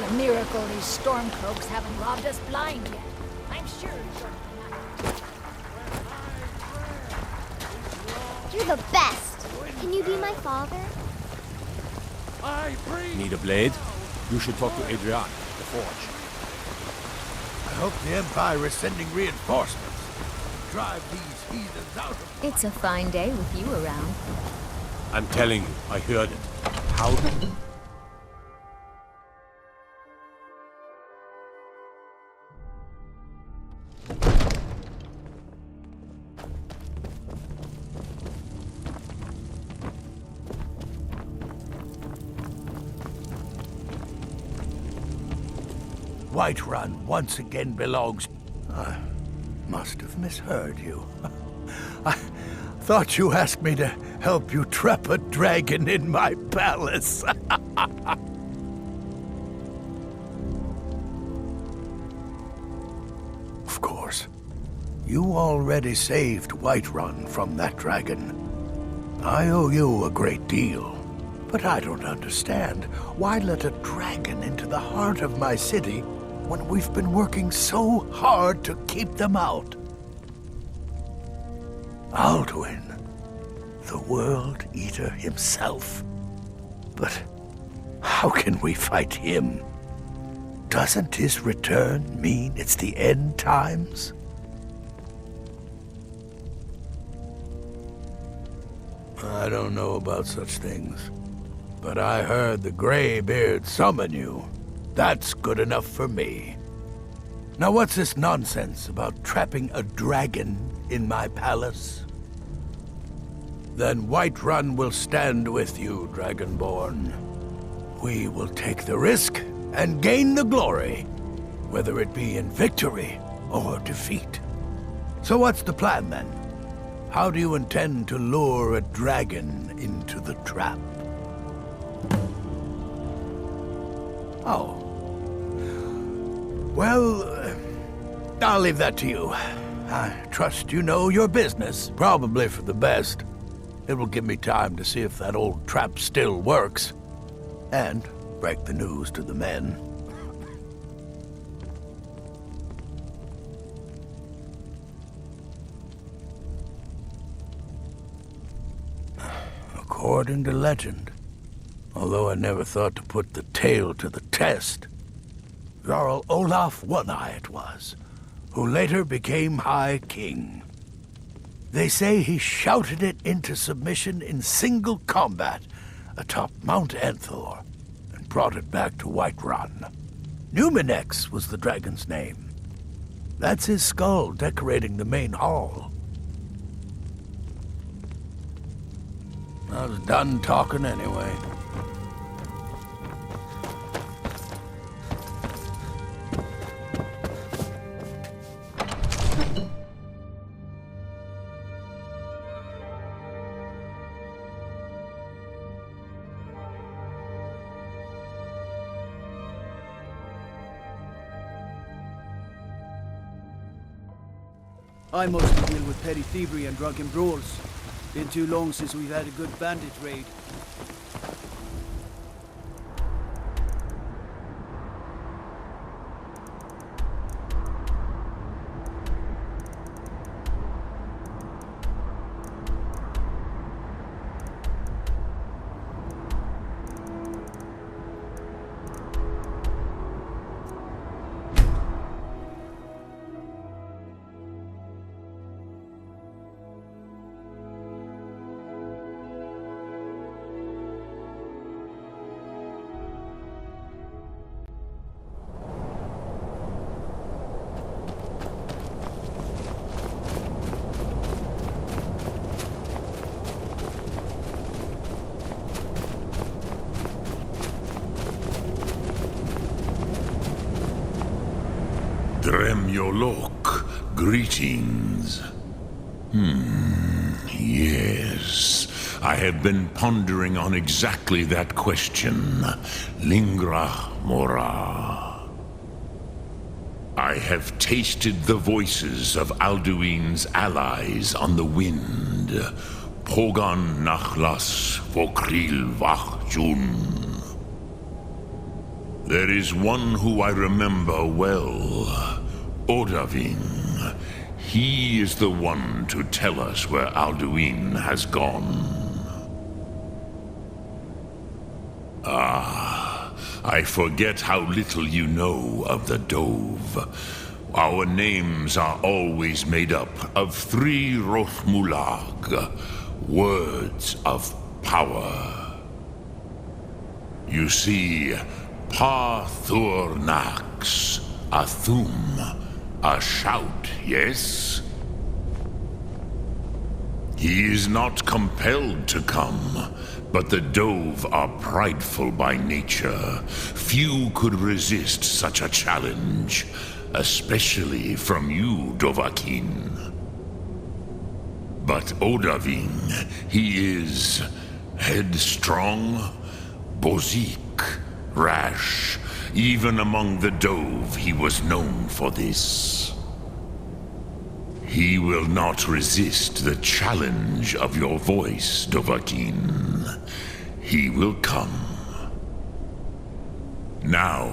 It's a miracle these stormcloaks haven't robbed us blind yet. I'm sure You're the best. Can you be my father? Need a blade? You should talk to Adrian, the Forge. I hope the Empire is sending reinforcements. Drive these heathens out of... It's a fine day with you around. I'm telling you, I heard it. How do... Whiterun once again belongs... I must have misheard you. I thought you asked me to help you trap a dragon in my palace. Of course. You already saved Whiterun from that dragon. I owe you a great deal. But I don't understand. Why let a dragon into the heart of my city when we've been working so hard to keep them out? Alduin, the World Eater himself. But how can we fight him? Doesn't his return mean it's the end times? I don't know about such things, but I heard the Greybeard summon you. That's good enough for me. Now what's this nonsense about trapping a dragon in my palace? Then Whiterun will stand with you, Dragonborn. We will take the risk and gain the glory, whether it be in victory or defeat. So what's the plan then? How do you intend to lure a dragon into the trap? Oh. Well, I'll leave that to you. I trust you know your business, probably for the best. It will give me time to see if that old trap still works, and break the news to the men. According to legend, although I never thought to put the tale to the test, Jarl Olaf One-Eye it was, who later became High King. They say he shouted it into submission in single combat atop Mount Anthor, and brought it back to Whiterun. Numinex was the dragon's name. That's his skull decorating the main hall. I was done talking anyway. I mostly deal with petty thievery and drunken brawls. Been too long since we've had a good bandit raid. Dremyolok, greetings. Yes. I have been pondering on exactly that question. Lingra Mora. I have tasted the voices of Alduin's allies on the wind. Pogan Nachlas Vokril Vachjun. There is one who I remember well. Odahviing. He is the one to tell us where Alduin has gone. Ah, I forget how little you know of the Dove. Our names are always made up of 3 Rothmulag, words of power. You see, Pathurnax, a thum, a shout, yes? He is not compelled to come, but the Dove are prideful by nature. Few could resist such a challenge, especially from you, Dovahkiin. But Odahviing, he is headstrong, bozik, rash. Even among the Dove, he was known for this. He will not resist the challenge of your voice, Dovahkiin. He will come. Now,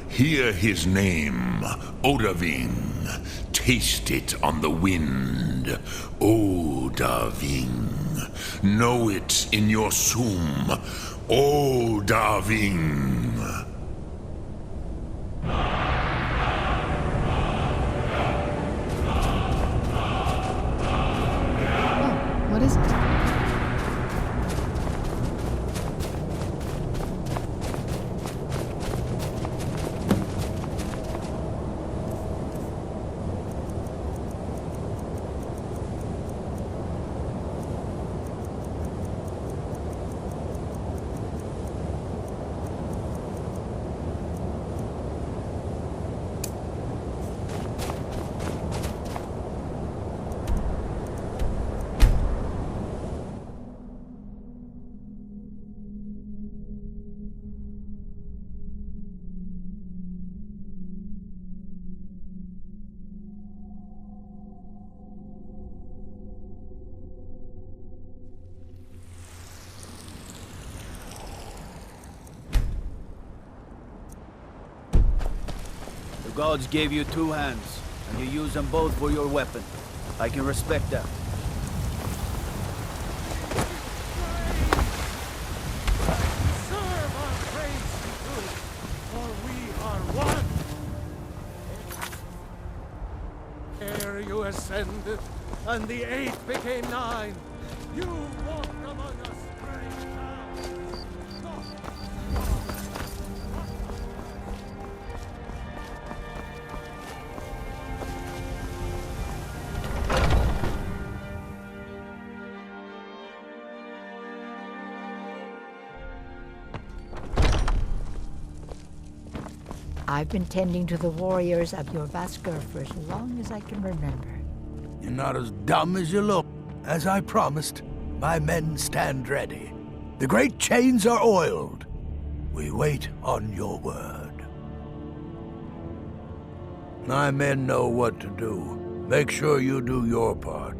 hear his name, Odahviing. Taste it on the wind, Odahviing. Know it in your sum, Odahviing. What is it? The gods gave you 2 hands, and you use them both for your weapon. I can respect that. Serve our praise good, for we are one. Ere you ascended, and the 8 became 9, you walked among us great towns. I've been tending to the warriors of your Vaskr for as long as I can remember. You're not as dumb as you look. As I promised, my men stand ready. The great chains are oiled. We wait on your word. My men know what to do. Make sure you do your part.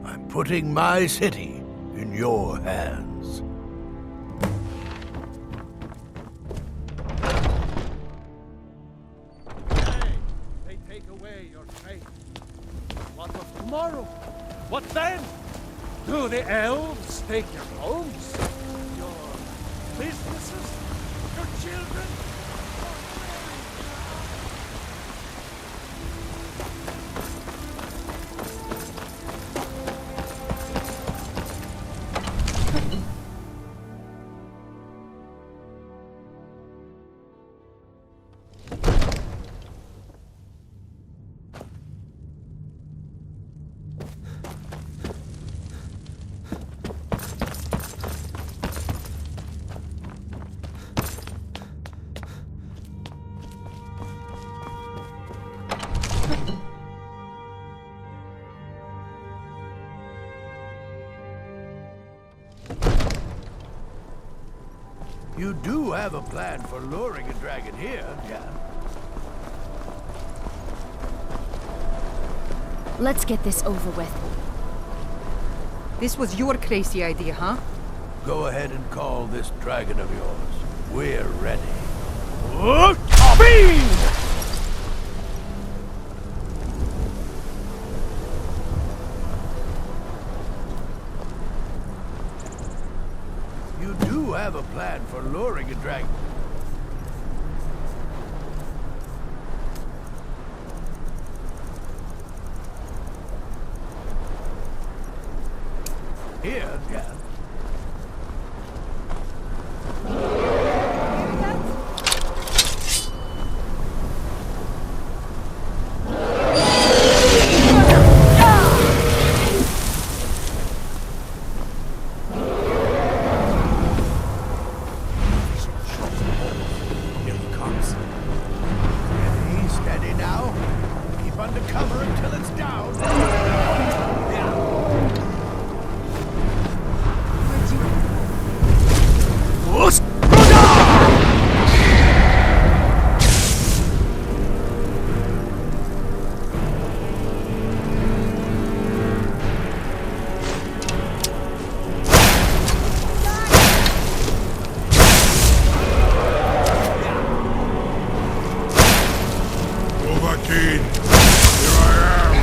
I'm putting my city in your hands. They take away your faith. What of tomorrow? What then? Do the elves take your homes? Your businesses? Your children? You do have a plan for luring a dragon here, yeah? Let's get this over with. This was your crazy idea, huh? Go ahead and call this dragon of yours. We're ready. You do have a plan for luring a dragon. Here, yeah. Here he comes. Steady, steady now. Keep under cover until it's down. Overkeen, here I am.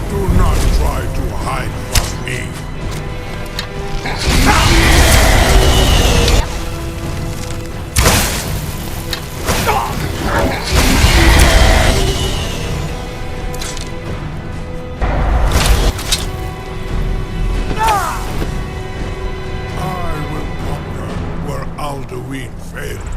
Do not try to hide from me. I will conquer where Alduin failed.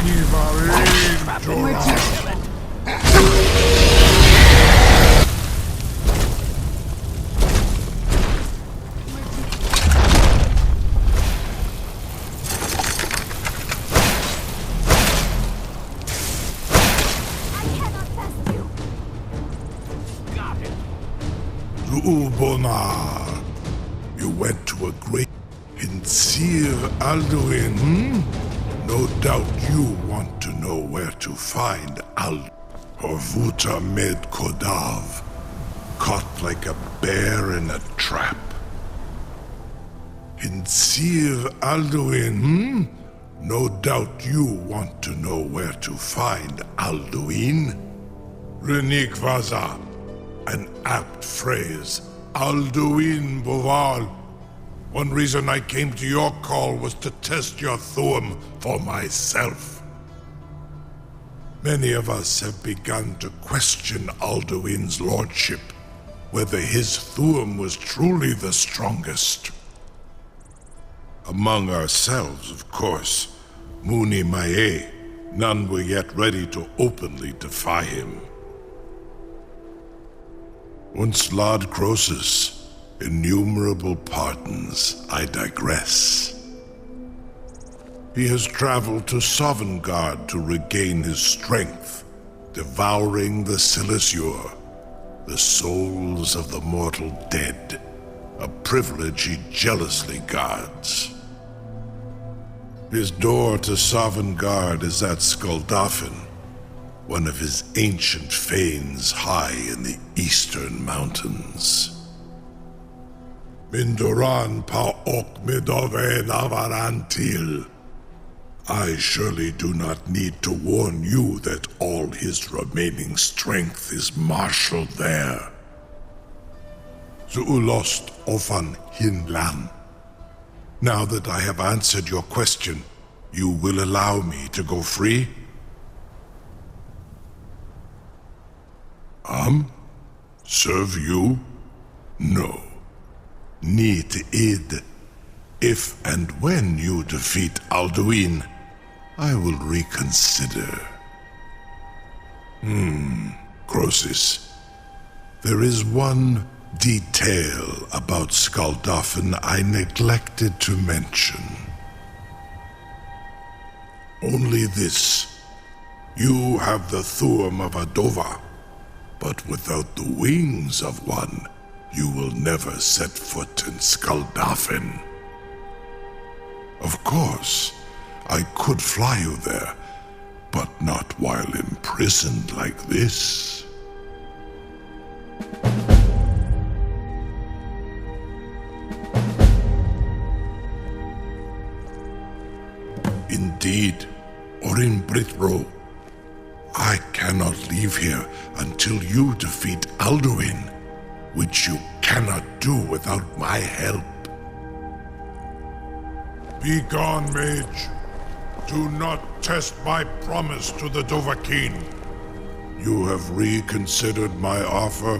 Nivarin Jorah. I cannot pass you. Zuulbonar, you went to a great Hinsir Alduin, hmm? No doubt you want to know where to find Horvuta Med Kodav, caught like a bear in a trap. Hinsir Alduin, hmm? No doubt you want to know where to find Alduin. Renik Vaza, an apt phrase. Alduin Boval. One reason I came to your call was to test your Thuum for myself. Many of us have begun to question Alduin's lordship, whether his Thuum was truly the strongest. Among ourselves, of course, Muni Mae, none were yet ready to openly defy him. Once Lord Croesus, innumerable pardons, I digress. He has traveled to Sovngarde to regain his strength, devouring the Silesur, the souls of the mortal dead, a privilege he jealously guards. His door to Sovngarde is at Skuldafn, one of his ancient fanes high in the eastern mountains. Mindoran pa ok midove navarantil. I surely do not need to warn you that all his remaining strength is marshaled there. Zuulost ofan hinlan. Now that I have answered your question, you will allow me to go free? Serve you? No. Need id. If and when you defeat Alduin, I will reconsider. Croesus. There is one detail about Skaldafn I neglected to mention. Only this. You have the Thuum of a Dova, but without the wings of one, you will never set foot in Skaldafn. Of course, I could fly you there, but not while imprisoned like this. Indeed, Orin Britbro, I cannot leave here until you defeat Alduin, which you cannot do without my help. Be gone, mage. Do not test my promise to the Dovahkiin. You have reconsidered my offer,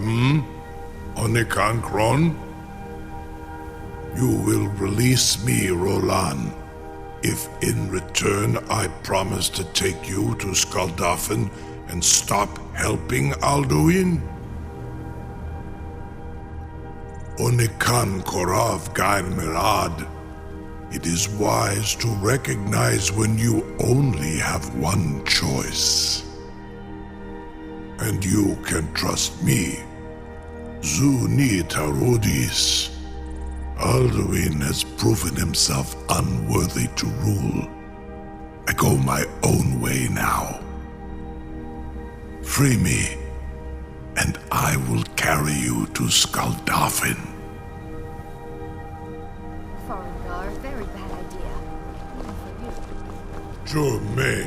Onikan Kron? You will release me, Rolan, if in return I promise to take you to Skaldafn and stop helping Alduin? Onikan Korav Gair Mirad. It is wise to recognize when you only have one choice. And you can trust me, Zuni Tarudis. Alduin has proven himself unworthy to rule. I go my own way now. Free me, and I will carry you to Skaldafn. Farengar, very bad idea. Even for you. Jumei,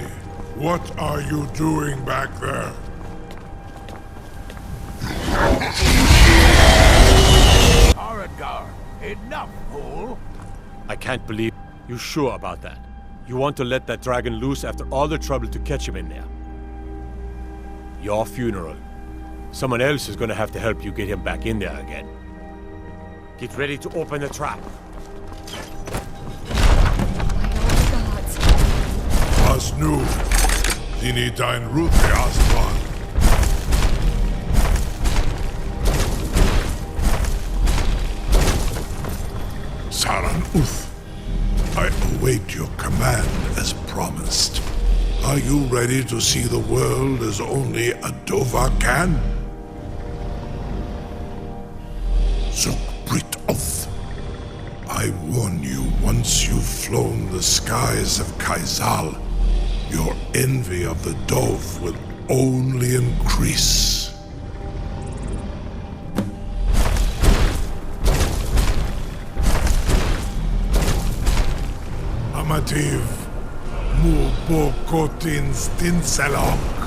what are you doing back there? Farengar, enough, fool! I can't believe... You sure about that? You want to let that dragon loose after all the trouble to catch him in there? Your funeral. Someone else is gonna have to help you get him back in there again. Get ready to open the trap. Was nu, dini dein Ruth Aslan. Saran Uth, I await your command as promised. Are you ready to see the world as only a Dova can? Zukbrit Oth, I warn you, once you've flown the skies of Kaizal, your envy of the Dove will only increase. Amativ, mu bokotin stinselok.